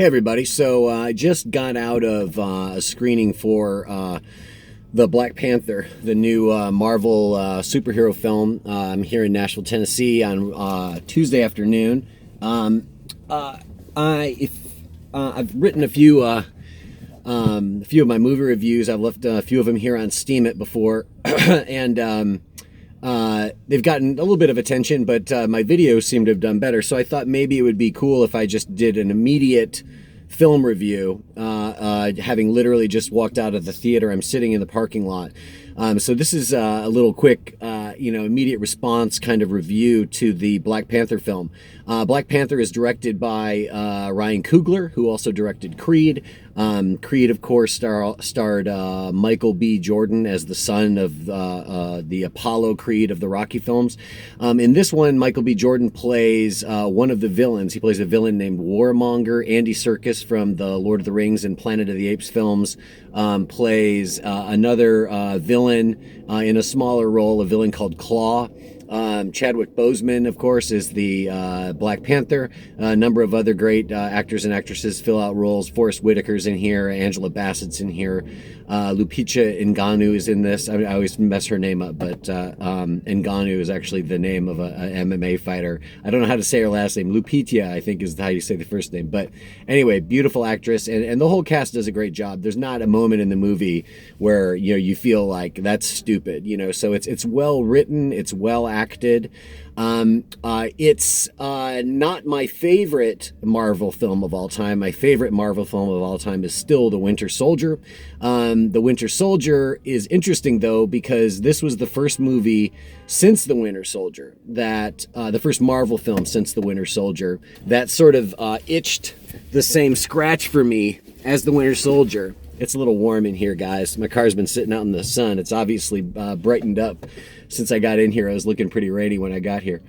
Hey everybody, so I just got out of a screening for the Black Panther, the new Marvel superhero film. I'm here in Nashville, Tennessee on Tuesday afternoon. I've written a few of my movie reviews. I've left a few of them here on Steam It before, and they've gotten a little bit of attention, but my videos seem to have done better. So I thought maybe it would be cool if I just did an immediate film review, having literally just walked out of the theater. I'm sitting in the parking lot. So this is a little quick, immediate response kind of review to the Black Panther film. Black Panther is directed by Ryan Coogler, who also directed Creed. Creed, of course, starred Michael B. Jordan as the son of the Apollo Creed of the Rocky films. In this one, Michael B. Jordan plays one of the villains. He plays a villain named Warmonger. Andy Serkis from the Lord of the Rings and Planet of the Apes films plays another villain in a smaller role, a villain called Claw. Chadwick Boseman, of course, is the Black Panther. A number of other great actors and actresses fill out roles. Forrest Whitaker's in here. Angela Bassett's in here. Lupita Ngannou is in this. I always mess her name up, but Ngannou is actually the name of a MMA fighter. I don't know how to say her last name. Lupita, I think, is how you say the first name. But anyway, beautiful actress, and the whole cast does a great job. There's not a moment in the movie where you feel like that's stupid. So it's well written. It's well acted. It's not my favorite Marvel film of all time. My favorite Marvel film of all time is still The Winter Soldier. The Winter Soldier is interesting, though, because this was the first movie since The Winter Soldier the first Marvel film since The Winter Soldier that sort of itched the same scratch for me as The Winter Soldier. It's a little warm in here, guys. My car's been sitting out in the sun. It's obviously brightened up since I got in here. I was looking pretty rainy when I got here.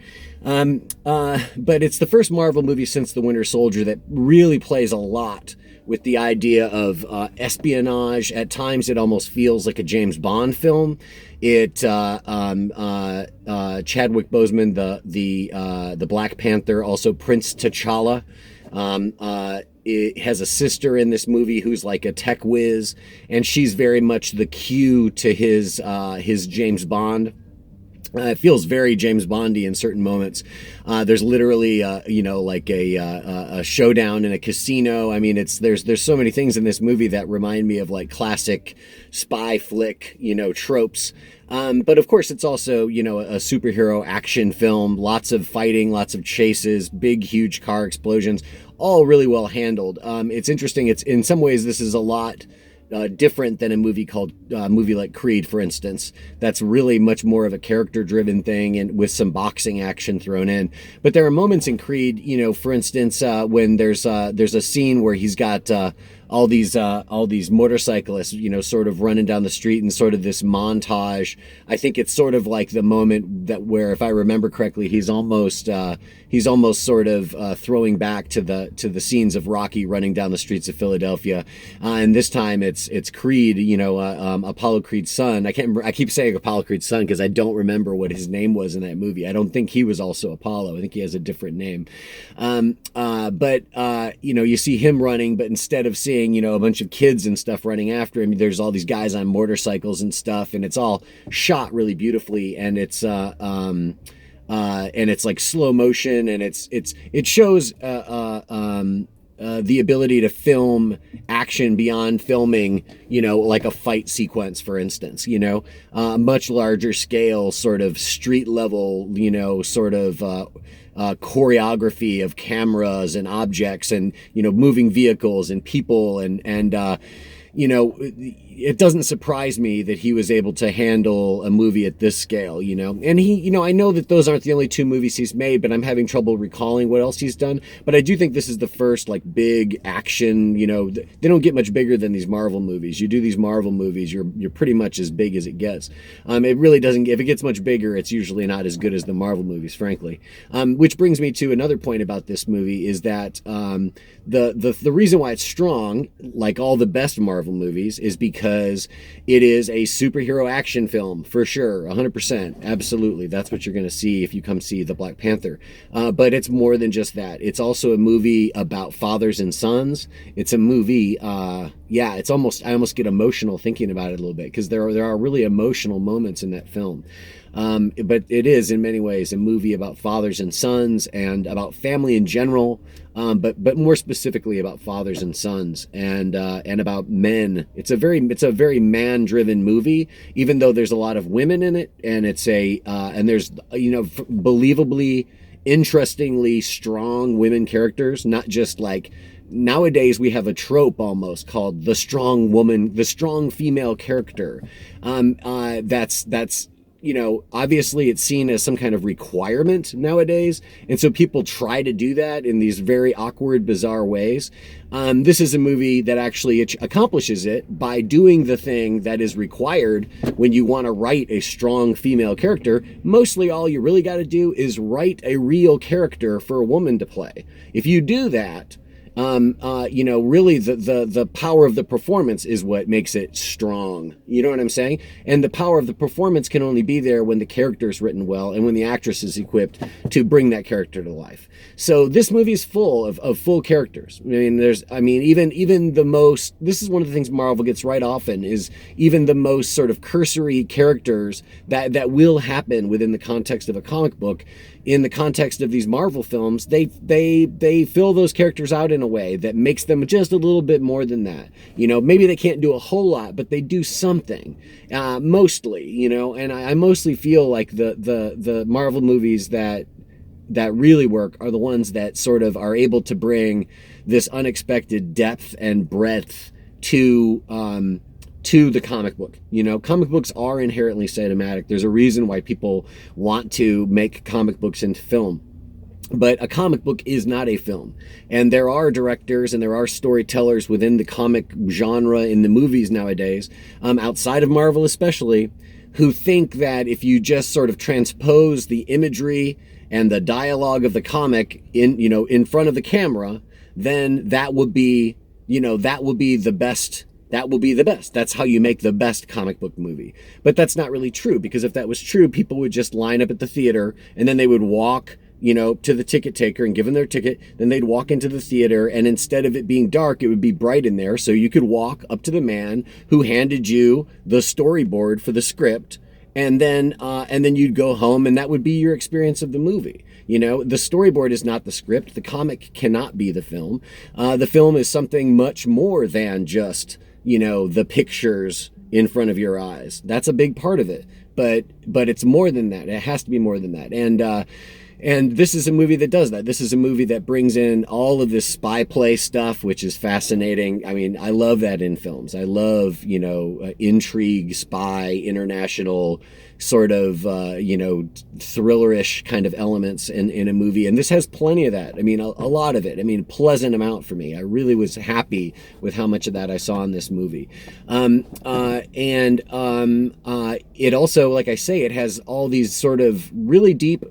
But it's the first Marvel movie since The Winter Soldier that really plays a lot with the idea of espionage. At times, it almost feels like a James Bond film. Chadwick Boseman, the Black Panther, also Prince T'Challa. It has a sister in this movie who's like a tech whiz, and she's very much the cue to his James Bond. It feels very James Bondy in certain moments. There's literally, like a showdown in a casino. I mean, there's so many things in this movie that remind me of like classic spy flick, tropes. But of course, it's also, a superhero action film. Lots of fighting, lots of chases, big, huge car explosions, all really well handled. It's interesting. It's in some ways, this is a lot different than a movie like Creed, for instance. That's really much more of a character-driven thing and with some boxing action thrown in. But there are moments in Creed, for instance, when there's a scene where he's got all these motorcyclists, sort of running down the street and sort of this montage. I think it's sort of like the moment where, if I remember correctly, he's almost sort of throwing back to the scenes of Rocky running down the streets of Philadelphia. And this time it's Creed, Apollo Creed's son. I can't remember. I keep saying Apollo Creed's son because I don't remember what his name was in that movie. I don't think he was also Apollo. I think he has a different name. But you see him running, but instead of seeing, a bunch of kids and stuff running after him, there's all these guys on motorcycles and stuff, and it's all shot really beautifully, and it's like slow motion, and it shows the ability to film action beyond filming, like a fight sequence, for instance, much larger scale, sort of street level, choreography of cameras and objects and, moving vehicles and people and it doesn't surprise me that he was able to handle a movie at this scale, and he, I know that those aren't the only two movies he's made, but I'm having trouble recalling what else he's done. But I do think this is the first like big action, they don't get much bigger than these Marvel movies. You do these Marvel movies, you're pretty much as big as it gets. It really doesn't, if it gets much bigger, it's usually not as good as the Marvel movies, frankly. Which brings me to another point about this movie is that the reason why it's strong, like all the best Marvel Marvel movies is because it is a superhero action film, for sure, 100%. Absolutely. That's what you're going to see if you come see the Black Panther. But it's more than just that. It's also a movie about fathers and sons. It's a movie, I almost get emotional thinking about it a little bit, because there are really emotional moments in that film. But it is in many ways a movie about fathers and sons and about family in general, but more specifically about fathers and sons and about men. It's a very man-driven movie, even though there's a lot of women in it, and and there's believably, interestingly strong women characters, not just like. Nowadays we have a trope almost called the strong woman, the strong female character. That's obviously it's seen as some kind of requirement nowadays. And so people try to do that in these very awkward, bizarre ways. This is a movie that actually accomplishes it by doing the thing that is required when you want to write a strong female character. Mostly all you really got to do is write a real character for a woman to play. If you do that, really the power of the performance is what makes it strong. You know what I'm saying? And the power of the performance can only be there when the character is written well and when the actress is equipped to bring that character to life. So this movie is full of full characters. Even the most, this is one of the things Marvel gets right often, is even the most sort of cursory characters that will happen within the context of a comic book. In the context of these Marvel films, they fill those characters out in a way that makes them just a little bit more than that. Maybe they can't do a whole lot, but they do something, mostly, and I mostly feel like the Marvel movies that really work are the ones that sort of are able to bring this unexpected depth and breadth to the comic book. Comic books are inherently cinematic. There's a reason why people want to make comic books into film. But a comic book is not a film. And there are directors and there are storytellers within the comic genre in the movies nowadays, outside of Marvel especially, who think that if you just sort of transpose the imagery and the dialogue of the comic in front of the camera, then that will be the best. That will be the best. That's how you make the best comic book movie. But that's not really true, because if that was true, people would just line up at the theater and then they would walk, to the ticket taker and give them their ticket. Then they'd walk into the theater, and instead of it being dark, it would be bright in there. So you could walk up to the man who handed you the storyboard for the script, and then you'd go home, and that would be your experience of the movie. The storyboard is not the script. The comic cannot be the film. The film is something much more than just the pictures in front of your eyes. That's a big part of it, but it's more than that. It has to be more than that. And this is a movie that does that. This is a movie that brings in all of this spy play stuff, which is fascinating. I love that in films. I love, intrigue, spy, international sort of, thrillerish kind of elements in a movie. And this has plenty of that. A lot of it. Pleasant amount for me. I really was happy with how much of that I saw in this movie. It also, like I say, it has all these sort of really deep,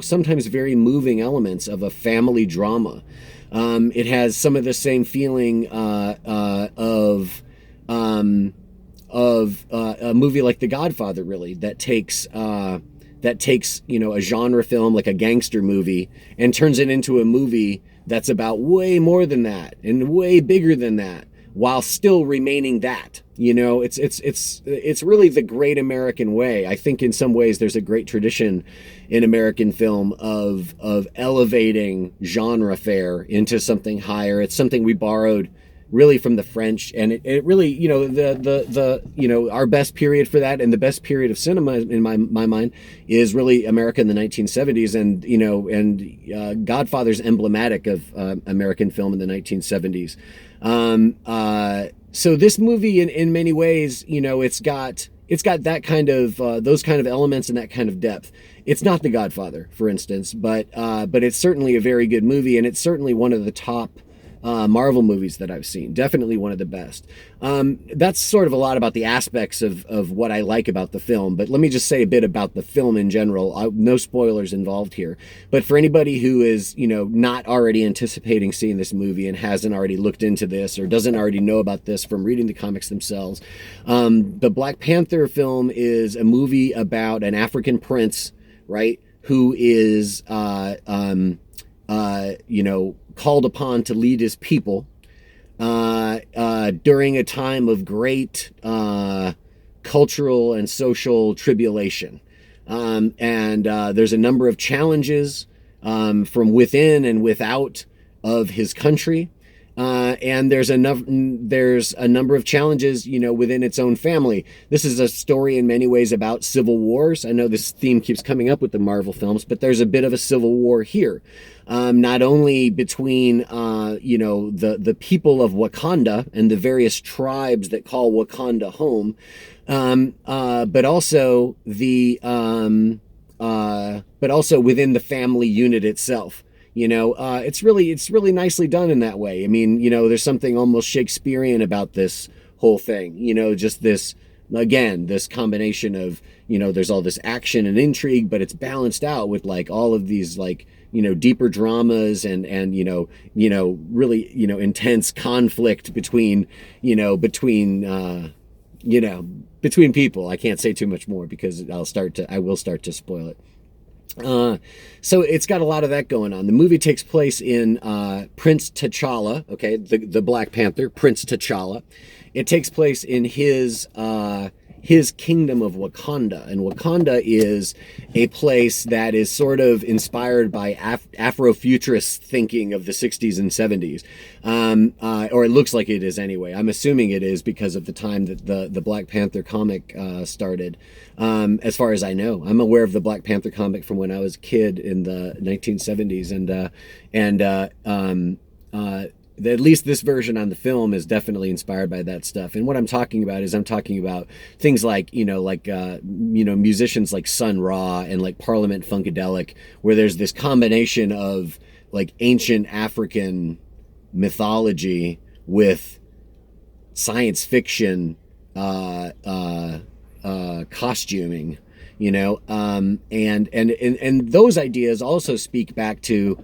sometimes very moving elements of a family drama. It has some of the same feeling of a movie like The Godfather, really, that takes a genre film like a gangster movie and turns it into a movie that's about way more than that and way bigger than that, while still remaining that. It's really the great American way. I think in some ways there's a great tradition in American film of elevating genre fare into something higher. It's something we borrowed really from the French, and it really, our best period for that, and the best period of cinema in my mind, is really America in the 1970s, and Godfather's emblematic of American film in the 1970s. So this movie, in many ways, it's got that kind of those kind of elements and that kind of depth. It's not The Godfather, for instance, but it's certainly a very good movie, and it's certainly one of the top Marvel movies that I've seen. Definitely one of the best. That's sort of a lot about the aspects of what I like about the film, but let me just say a bit about the film in general. No spoilers involved here, but for anybody who is, not already anticipating seeing this movie and hasn't already looked into this or doesn't already know about this from reading the comics themselves, the Black Panther film is a movie about an African prince, right, who is, called upon to lead his people during a time of great cultural and social tribulation. And there's a number of challenges from within and without of his country. And there's a number of challenges, within its own family. This is a story in many ways about civil wars. I know this theme keeps coming up with the Marvel films, but there's a bit of a civil war here. Not only between, the people of Wakanda and the various tribes that call Wakanda home, but also within the family unit itself. It's really nicely done in that way. I mean, there's something almost Shakespearean about this whole thing, just this combination of, there's all this action and intrigue, but it's balanced out with like all of these like, deeper dramas and really, intense conflict between people. I can't say too much more because I will start to spoil it. So it's got a lot of that going on. The movie takes place in Prince T'Challa, okay, the Black Panther, Prince T'Challa. It takes place in his kingdom of Wakanda, and Wakanda is a place that is sort of inspired by Afrofuturist thinking of the 60s and 70s, or it looks like it is anyway. I'm assuming it is because of the time that the Black Panther comic started. As far as I know, I'm aware of the Black Panther comic from when I was a kid in the 1970s, at least this version on the film is definitely inspired by that stuff. And what I'm talking about is things like, musicians like Sun Ra and like Parliament Funkadelic, where there's this combination of like ancient African mythology with science fiction, costuming, and those ideas also speak back to,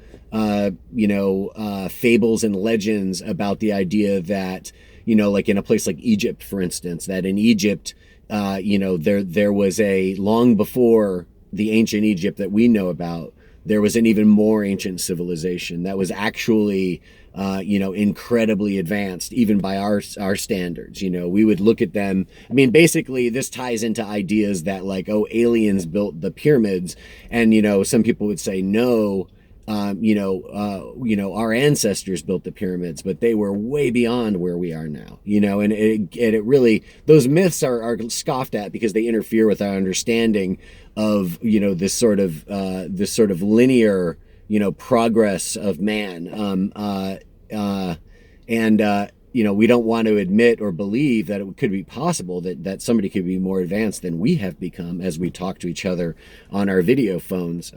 fables and legends about the idea that, like in a place like Egypt, for instance, that in Egypt, there was long before the ancient Egypt that we know about, there was an even more ancient civilization that was actually, incredibly advanced, even by our standards. We would look at them. I mean, basically, this ties into ideas that like, oh, aliens built the pyramids, and some people would say no. Our ancestors built the pyramids, but they were way beyond where we are now, and it really, those myths are scoffed at because they interfere with our understanding of, this sort of linear, progress of man. We don't want to admit or believe that it could be possible that somebody could be more advanced than we have become as we talk to each other on our video phones,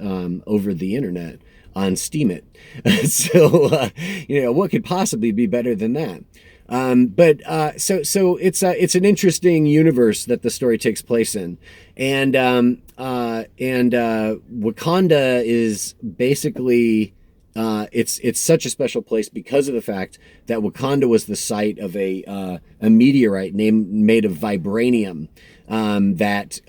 over the internet, on Steemit. So what could possibly be better than that? So it's an interesting universe that the story takes place in, and Wakanda is basically, it's such a special place because of the fact that Wakanda was the site of a meteorite made of vibranium, that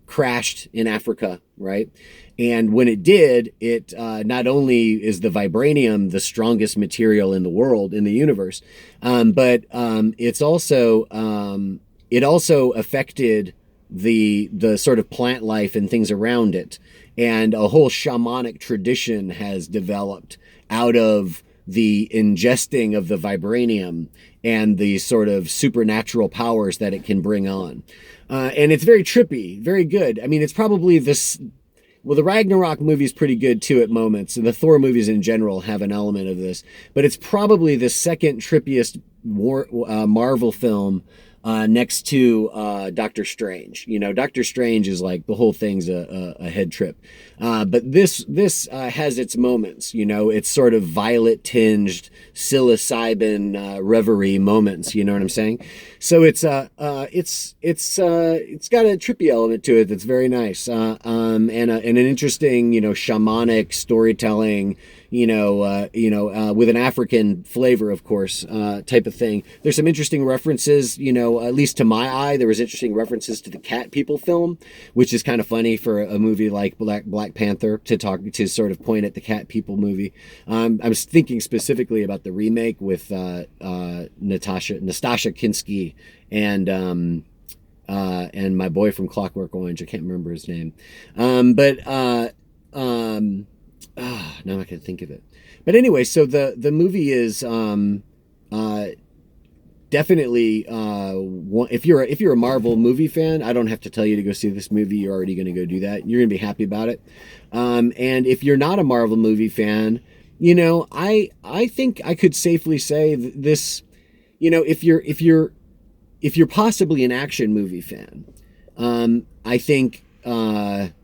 crashed in Africa, right? And when it did, it not only is the vibranium the strongest material in the world, in the universe, but it also affected the sort of plant life and things around it. And a whole shamanic tradition has developed out of the ingesting of the vibranium and the sort of supernatural powers that it can bring on. And it's very trippy, very good. I mean, it's probably this... Well, the Ragnarok movie is pretty good too at moments, and the Thor movies in general have an element of this. But it's probably the second trippiest Marvel film next to Doctor Strange. You know, Doctor Strange is like the whole thing's a head trip, but this has its moments. You know, it's sort of violet tinged psilocybin reverie moments. You know what I'm saying? So it's got a trippy element to it that's very nice, and an interesting, you know, shamanic storytelling, with an African flavor, of course, type of thing. There's some interesting references, you know, at least to my eye, there was interesting references to the Cat People film, which is kind of funny for a movie like Black Panther to sort of point at the Cat People movie. I was thinking specifically about the remake with Nastasha Kinski and my boy from Clockwork Orange. I can't remember his name, now I can think of it. But anyway, so the movie is definitely if you're a Marvel movie fan, I don't have to tell you to go see this movie. You're already going to go do that. You're going to be happy about it. And if you're not a Marvel movie fan, you know, I think I could safely say this. You know, if you're possibly an action movie fan, I think that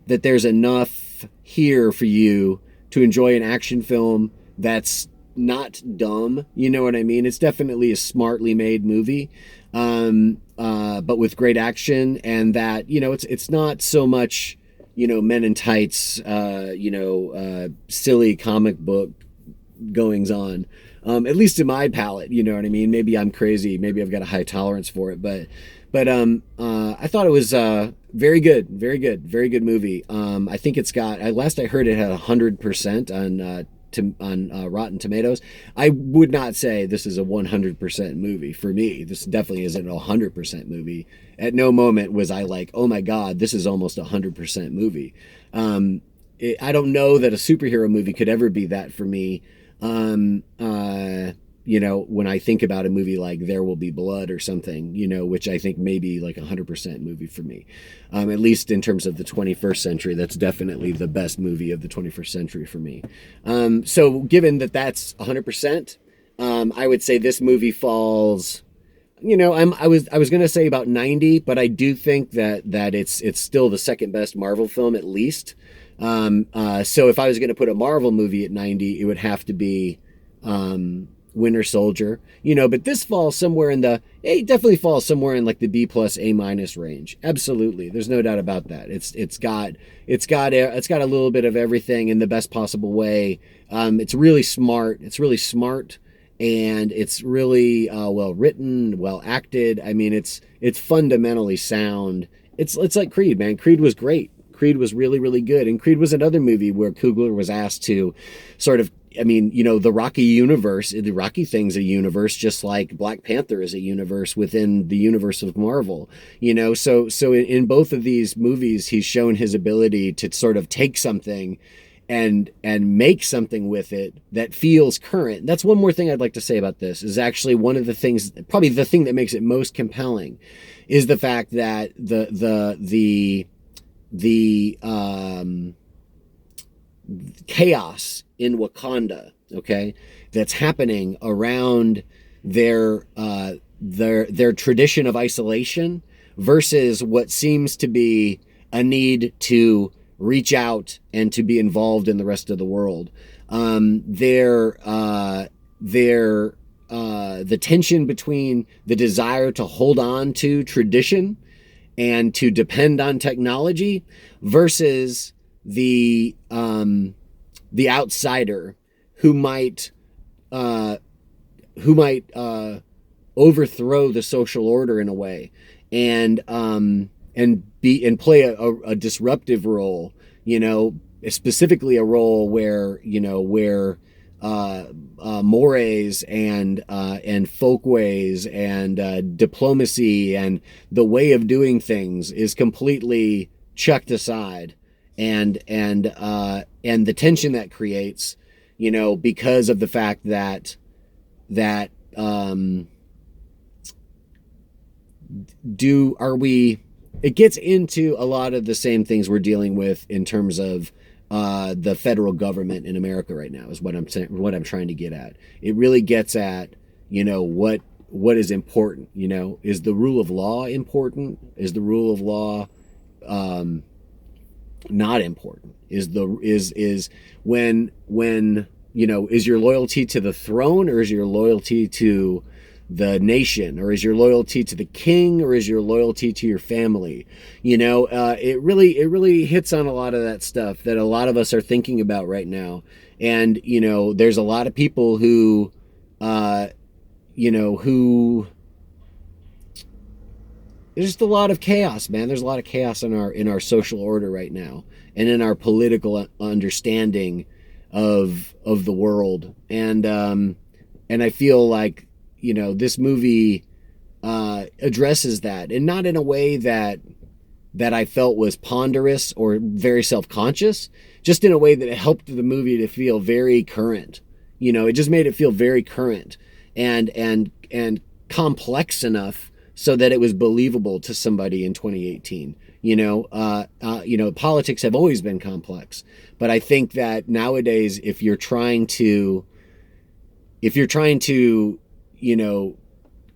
there's enough here for you to enjoy an action film that's not dumb. You know what I mean? It's definitely a smartly made movie, but with great action, and that, you know, it's not so much, you know, men in tights, silly comic book goings on. At least in my palate, you know what I mean? Maybe I'm crazy. Maybe I've got a high tolerance for it, but I thought it was very good, very good movie. I think it's got, last I heard, it had 100% on Rotten Tomatoes. I would not say this is a 100% movie for me. This definitely isn't a 100% movie. At no moment was I like, oh my God, this is almost a 100% movie. I don't know that a superhero movie could ever be that for me. You know, when I think about a movie like There Will Be Blood or something, you know, which I think may be like 100% movie for me. At least in terms of the 21st century, that's definitely the best movie of the 21st century for me. So given that that's 100%, I would say this movie falls, you know, I was going to say about 90, but I do think that it's still the second best Marvel film, at least. So if I was going to put a Marvel movie at 90, it would have to be Winter Soldier, you know, but this falls somewhere it definitely falls somewhere in like the B+ A- range. Absolutely. There's no doubt about that. It's got a little bit of everything in the best possible way. It's really smart. And it's really well written, well acted. I mean, it's fundamentally sound. It's like Creed, man. Creed was great. Creed was really, really good. And Creed was another movie where Coogler was asked to sort of, I mean, you know, the Rocky thing's a universe, just like Black Panther is a universe within the universe of Marvel, you know? So in both of these movies, he's shown his ability to sort of take something and make something with it that feels current. That's one more thing I'd like to say about this, is actually one of the things, probably the thing that makes it most compelling, is the fact that the chaos in Wakanda, okay, that's happening around their tradition of isolation versus what seems to be a need to reach out and to be involved in the rest of the world. The tension between the desire to hold on to tradition and to depend on technology versus the outsider who might overthrow the social order in a way, and play a disruptive role, you know, specifically a role where mores and folkways and diplomacy and the way of doing things is completely chucked aside, and the tension that creates, you know, because of the fact that it gets into a lot of the same things we're dealing with in terms of the federal government in America right now, is what I'm saying, what I'm trying to get at. It really gets at, you know, what what is important. You know, is the rule of law important? Is the rule of law not important? Is when you know, is your loyalty to the throne, or is your loyalty to the nation, or is your loyalty to the king, or is your loyalty to your family? You know, it really hits on a lot of that stuff that a lot of us are thinking about right now. And you know, there's a lot of people who you know, who there's just a lot of chaos, man. There's a lot of chaos in our social order right now, and in our political understanding of the world. And I feel like, you know, this movie addresses that, and not in a way that I felt was ponderous or very self-conscious, just in a way that it helped the movie to feel very current. You know, it just made it feel very current and complex enough so that it was believable to somebody in 2018. You know, politics have always been complex, but I think that nowadays, if you're trying to, you know,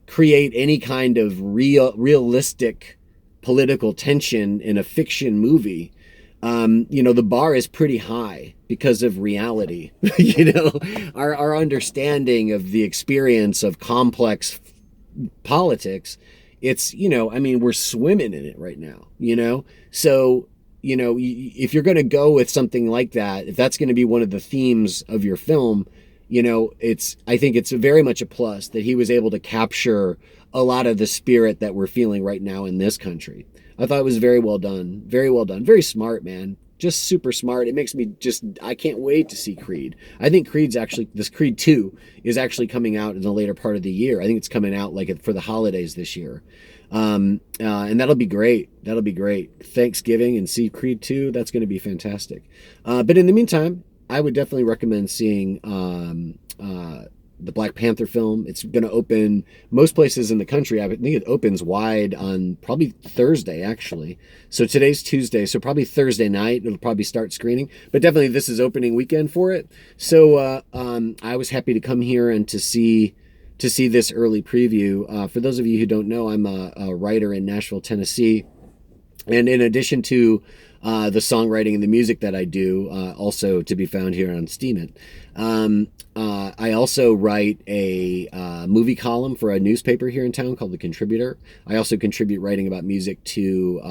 create any kind of realistic political tension in a fiction movie, you know, the bar is pretty high because of reality. You know, our understanding of the experience of complex politics, it's, you know, I mean, we're swimming in it right now, you know? So, you know, if you're going to go with something like that, if that's going to be one of the themes of your film, you know, I think it's very much a plus that he was able to capture a lot of the spirit that we're feeling right now in this country. I thought it was very well done. Very well done. Very smart, man. Just super smart. It makes me I can't wait to see Creed. I think this Creed 2 is actually coming out in the later part of the year. I think it's coming out like for the holidays this year. And that'll be great. That'll be great. Thanksgiving and see Creed 2. That's going to be fantastic. But in the meantime, I would definitely recommend seeing the Black Panther film. It's going to open most places in the country. I think it opens wide on probably Thursday, actually. So today's Tuesday, so probably Thursday night it'll probably start screening. But definitely this is opening weekend for it. So I was happy to come here and to see this early preview. For those of you who don't know, I'm a writer in Nashville, Tennessee. And in addition to the songwriting and the music that I do, also to be found here on Steemit, I also write a movie column for a newspaper here in town called The Contributor. I also contribute writing about music to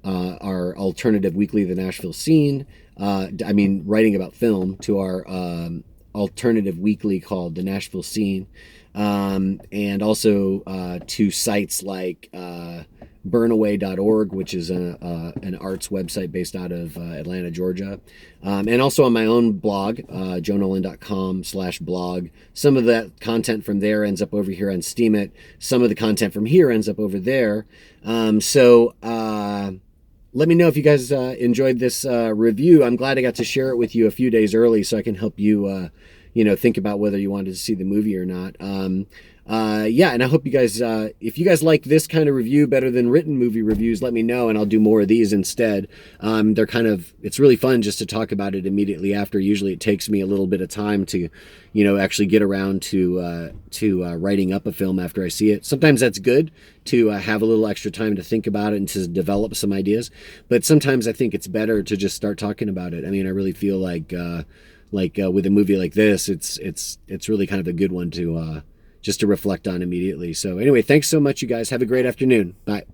our alternative weekly, The Nashville Scene. Writing about film to our alternative weekly called The Nashville Scene, and also to sites like burnaway.org, which is an arts website based out of Atlanta, Georgia. And also on my own blog, joenolan.com/blog. Some of that content from there ends up over here on Steemit. Some of the content from here ends up over there. So let me know if you guys enjoyed this review. I'm glad I got to share it with you a few days early so I can help you, think about whether you wanted to see the movie or not. And I hope you guys, if you guys like this kind of review better than written movie reviews, let me know and I'll do more of these instead. It's really fun just to talk about it immediately after. Usually it takes me a little bit of time to, actually get around to writing up a film after I see it. Sometimes that's good to have a little extra time to think about it and to develop some ideas. But sometimes I think it's better to just start talking about it. I mean, I really feel like with a movie like this, it's really kind of a good one to, just to reflect on immediately. So anyway, thanks so much, you guys. Have a great afternoon. Bye.